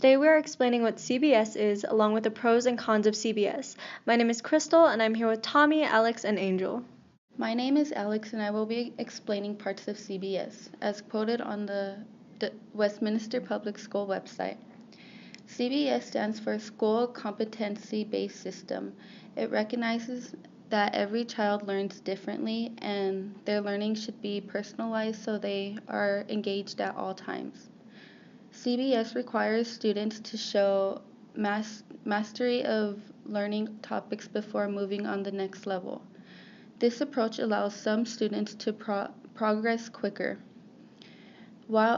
Today we are explaining what CBS is, along with the pros and cons of CBS. My name is Crystal, and I'm here with Tommy, Alex, and Angel. My name is Alix, and I will be explaining parts of CBS, as quoted on the Westminster Public School website. CBS stands for School Competency-Based System. It recognizes that every child learns differently, and their learning should be personalized so they are engaged at all times. CBS requires students to show mastery of learning topics before moving on the next level. This approach allows some students to progress quicker, while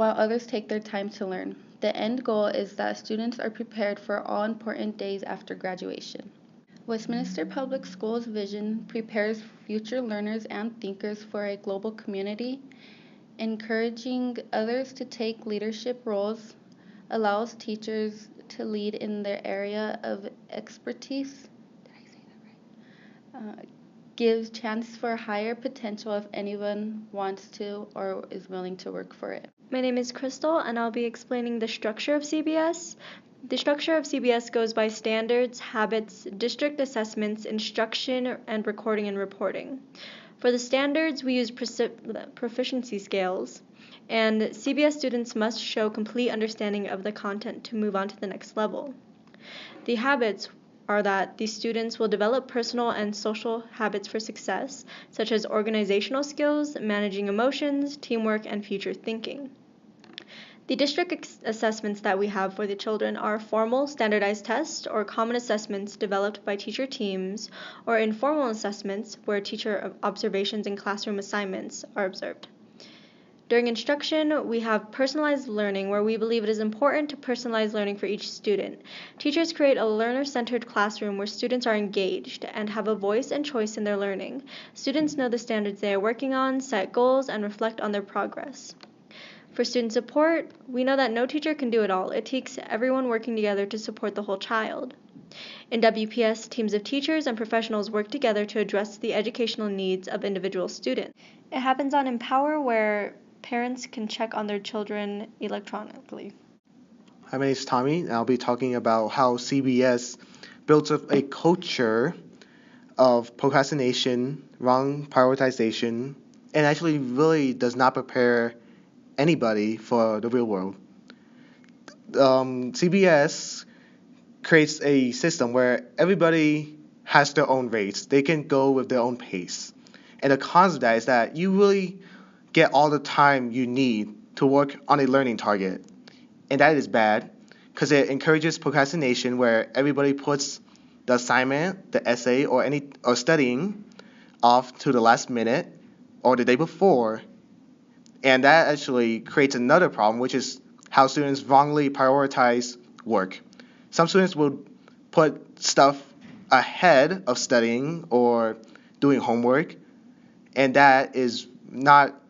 others take their time to learn. The end goal is that students are prepared for all important days after graduation. Westminster Public Schools' vision prepares future learners and thinkers for a global community, encouraging others to take leadership roles, allows teachers to lead in their area of expertise. Did I say that right? Gives chance for higher potential if anyone wants to or is willing to work for it. My name is Crystal, and I'll be explaining the structure of CBS. The structure of CBS goes by standards, habits, district assessments, instruction, and recording and reporting. For the standards, we use proficiency scales, and CBS students must show complete understanding of the content to move on to the next level. The habits are that these students will develop personal and social habits for success, such as organizational skills, managing emotions, teamwork, and future thinking. The district assessments that we have for the children are formal standardized tests or common assessments developed by teacher teams, or informal assessments where teacher observations and classroom assignments are observed. During instruction, we have personalized learning, where we believe it is important to personalize learning for each student. Teachers create a learner-centered classroom where students are engaged and have a voice and choice in their learning. Students know the standards they are working on, set goals, and reflect on their progress. For student support, we know that no teacher can do it all. It takes everyone working together to support the whole child. In WPS, teams of teachers and professionals work together to address the educational needs of individual students. It happens on Empower, where parents can check on their children electronically. Hi, my name is Tommy, and I'll be talking about how CBS builds up a culture of procrastination, wrong prioritization, and actually really does not prepare anybody for the real world. CBS creates a system where everybody has their own race. They can go with their own pace. And the cons of that is that you really get all the time you need to work on a learning target. And that is bad because it encourages procrastination, where everybody puts the assignment, the essay, or studying off to the last minute or the day before. And that actually creates another problem, which is how students wrongly prioritize work. Some students will put stuff ahead of studying or doing homework, and that is not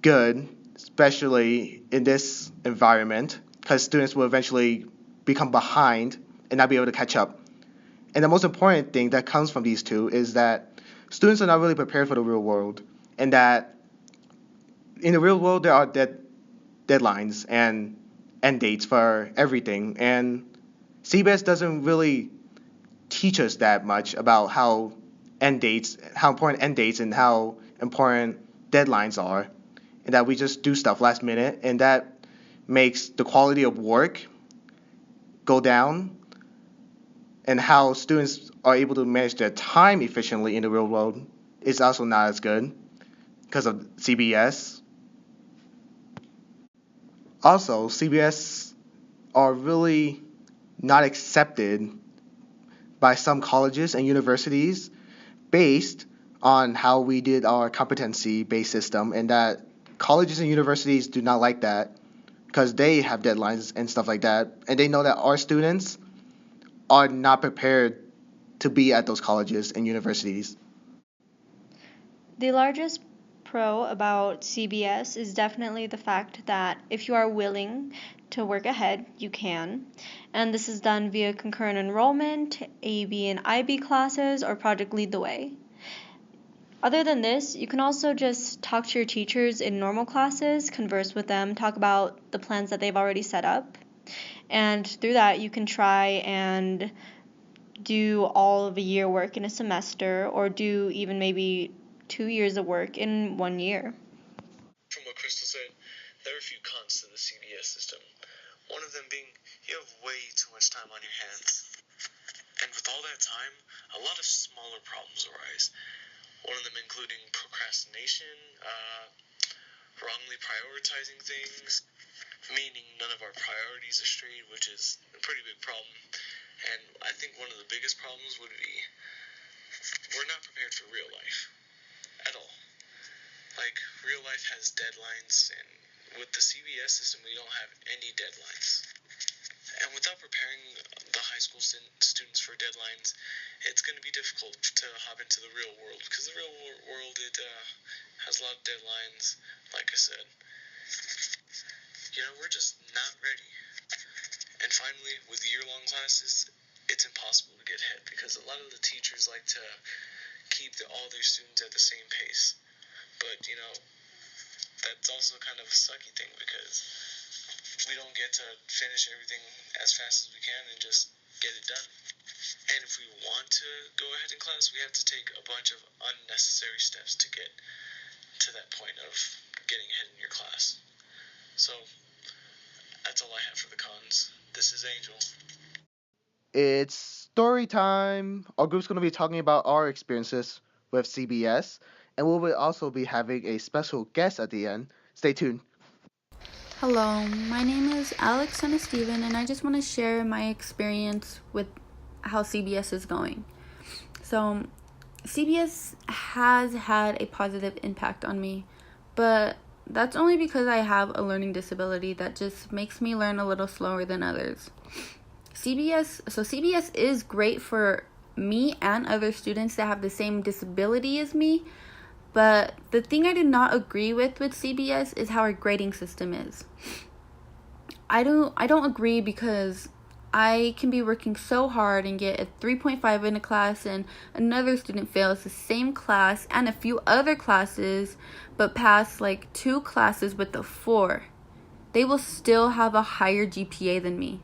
good, especially in this environment, because students will eventually become behind and not be able to catch up. And the most important thing that comes from these two is that students are not really prepared for the real world, and that in the real world there are deadlines and end dates for everything, and CBS doesn't really teach us that much about how important end dates and how important deadlines are, and that we just do stuff last minute, and that makes the quality of work go down, and how students are able to manage their time efficiently in the real world is also not as good because of CBS. Also, CBS are really not accepted by some colleges and universities based on how we did our competency-based system, and that colleges and universities do not like that because they have deadlines and stuff like that, and they know that our students are not prepared to be at those colleges and universities. The largest pro about CBS is definitely the fact that if you are willing to work ahead, you can. And this is done via concurrent enrollment, AB and IB classes, or Project Lead the Way. Other than this, you can also just talk to your teachers in normal classes, converse with them, talk about the plans that they've already set up. And through that, you can try and do all of a year work in a semester or do even maybe 2 years of work in 1 year. From what Crystal said, there are a few cons to the CBS system. One of them being you have way too much time on your hands. And with all that time, a lot of smaller problems arise. One of them including procrastination, wrongly prioritizing things, meaning none of our priorities are straight, which is a pretty big problem. And I think one of the biggest problems would be we're not prepared for real life at all. Like, real life has deadlines, and with the CBS system, we don't have any deadlines. And without preparing the high school students for deadlines, it's going to be difficult to hop into the real world, because the real world, it has a lot of deadlines, like I said. We're just not ready. And finally, with year-long classes, it's impossible to get ahead, because a lot of the teachers like to keep all their students at the same pace. But, that's also kind of a sucky thing, because we don't get to finish everything as fast as we can and just get it done. And if we want to go ahead in class, we have to take a bunch of unnecessary steps to get to that point of getting ahead in your class. So, that's all I have for the cons. This is Angel. It's story time. Our group's going to be talking about our experiences with CBS, and we will also be having a special guest at the end. Stay tuned. Hello, my name is Alix and Steven, and I just want to share my experience with how CBS is going. So, CBS has had a positive impact on me, but that's only because I have a learning disability that just makes me learn a little slower than others. CBS is great for me and other students that have the same disability as me, but the thing I do not agree with CBS is how our grading system is. I don't agree, because I can be working so hard and get a 3.5 in a class, and another student fails the same class and a few other classes but pass like 2 classes with a 4. They will still have a higher GPA than me,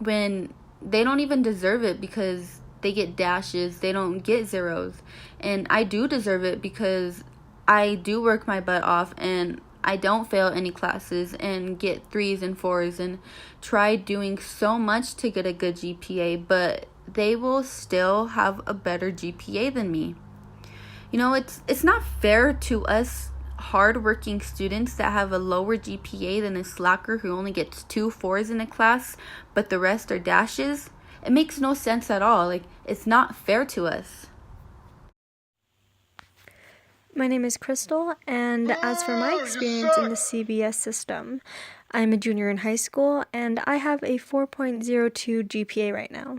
when they don't even deserve it, because they get dashes, they don't get zeros. And I do deserve it, because I do work my butt off and I don't fail any classes and get 3s and 4s and try doing so much to get a good GPA, but they will still have a better GPA than me. It's not fair to us hardworking students that have a lower GPA than a slacker who only gets 2 4s in a class, but the rest are dashes. It makes no sense at all. It's not fair to us. My name is Crystal, and as for my experience in the CBS system, I'm a junior in high school, and I have a 4.02 GPA right now.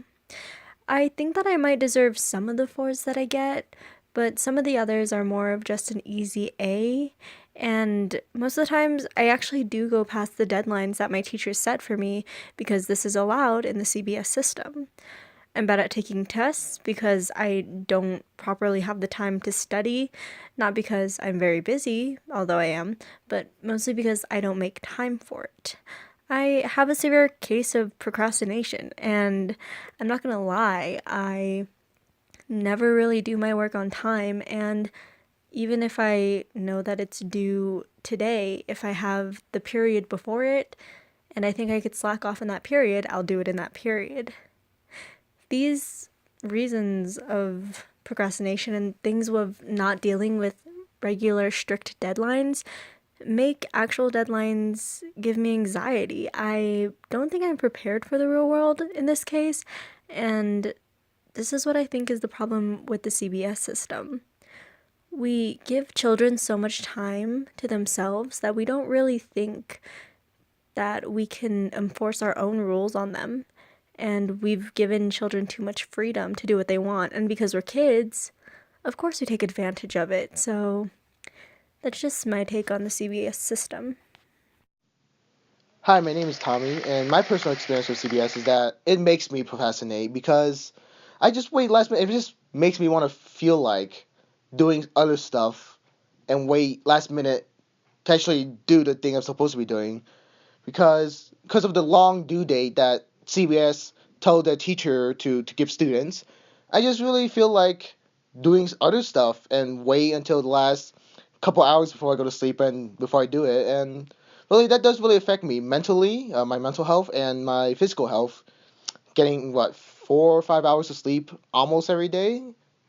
I think that I might deserve some of the 4s that I get, but some of the others are more of just an easy A, and most of the times I actually do go past the deadlines that my teachers set for me, because this is allowed in the CBS system. I'm bad at taking tests because I don't properly have the time to study, not because I'm very busy, although I am, but mostly because I don't make time for it. I have a severe case of procrastination, and I'm not gonna lie, I never really do my work on time, and even if I know that it's due today, if I have the period before it, and I think I could slack off in that period, I'll do it in that period. These reasons of procrastination and things of not dealing with regular strict deadlines make actual deadlines give me anxiety. I don't think I'm prepared for the real world in this case, and this is what I think is the problem with the CBS system. We give children so much time to themselves that we don't really think that we can enforce our own rules on them. And we've given children too much freedom to do what they want. And because we're kids, of course we take advantage of it. So that's just my take on the CBS system. Hi, my name is Tommy, and my personal experience with CBS is that it makes me procrastinate, because I just wait last minute. It just makes me want to feel like doing other stuff and wait last minute to actually do the thing I'm supposed to be doing. because of the long due date that CBS told their teacher to give students. I just really feel like doing other stuff and wait until the last couple hours before I go to sleep and before I do it. And really, that does really affect me mentally, my mental health and my physical health. Getting what 4 or 5 hours of sleep almost every day,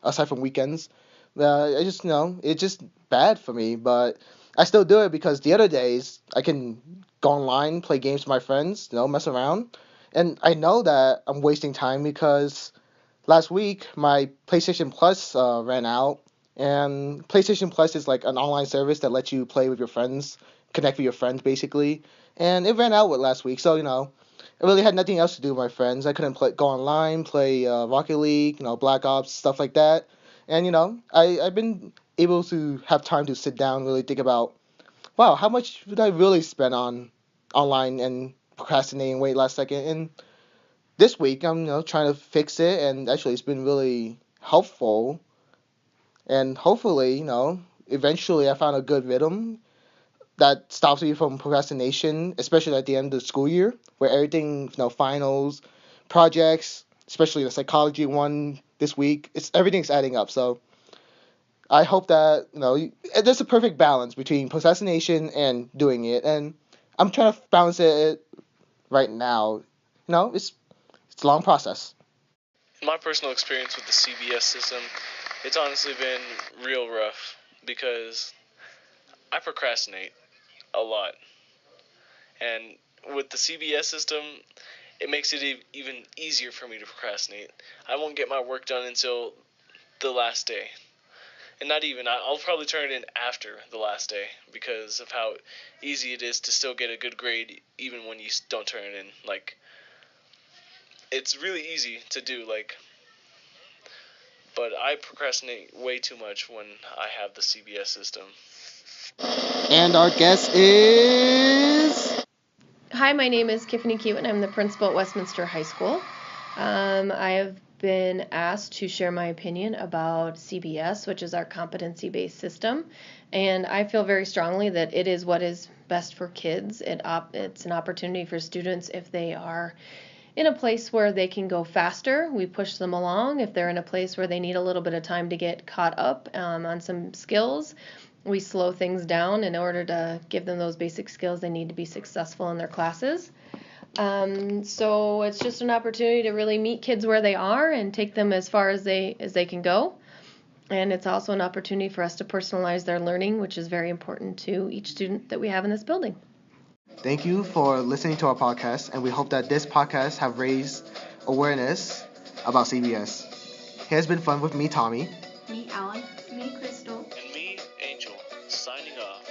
aside from weekends. I just it's just bad for me, but I still do it because the other days I can go online, play games with my friends, mess around, and I know that I'm wasting time because last week my PlayStation Plus ran out, and PlayStation Plus is like an online service that lets you play with your friends, connect with your friends basically, and it ran out with last week, so I really had nothing else to do with my friends. I couldn't go online, play Rocket League, Black Ops, stuff like that. And I've been able to have time to sit down, really think about, wow, how much would I really spend on online and procrastinating, wait last second. And this week I'm trying to fix it, and actually it's been really helpful. And hopefully, eventually I found a good rhythm that stops me from procrastination, especially at the end of the school year, where everything, finals, projects, especially the psychology one this week, everything's adding up. So I hope that there's a perfect balance between procrastination and doing it, and I'm trying to balance it right now. It's a long process. In my personal experience with the CBS system, it's honestly been real rough because I procrastinate a lot. And with the CBS system, it makes it even easier for me to procrastinate. I won't get my work done until the last day. And not even, I'll probably turn it in after the last day because of how easy it is to still get a good grade even when you don't turn it in. Like, it's really easy to do, but I procrastinate way too much when I have the CBS system. And our guest is. Hi, my name is Tiffany Kewen. I'm the principal at Westminster High School. I have been asked to share my opinion about CBS, which is our competency-based system, and I feel very strongly that it is what is best for kids. It's an opportunity for students if they are in a place where they can go faster, we push them along. If they're in a place where they need a little bit of time to get caught up on some skills, we slow things down in order to give them those basic skills they need to be successful in their classes. So it's just an opportunity to really meet kids where they are and take them as far as they can go. And it's also an opportunity for us to personalize their learning, which is very important to each student that we have in this building. Thank you for listening to our podcast, and we hope that this podcast have raised awareness about CBS. It has been fun with me, Tommy. Me, Alex. Me, Crystal. And me, Angel, signing off.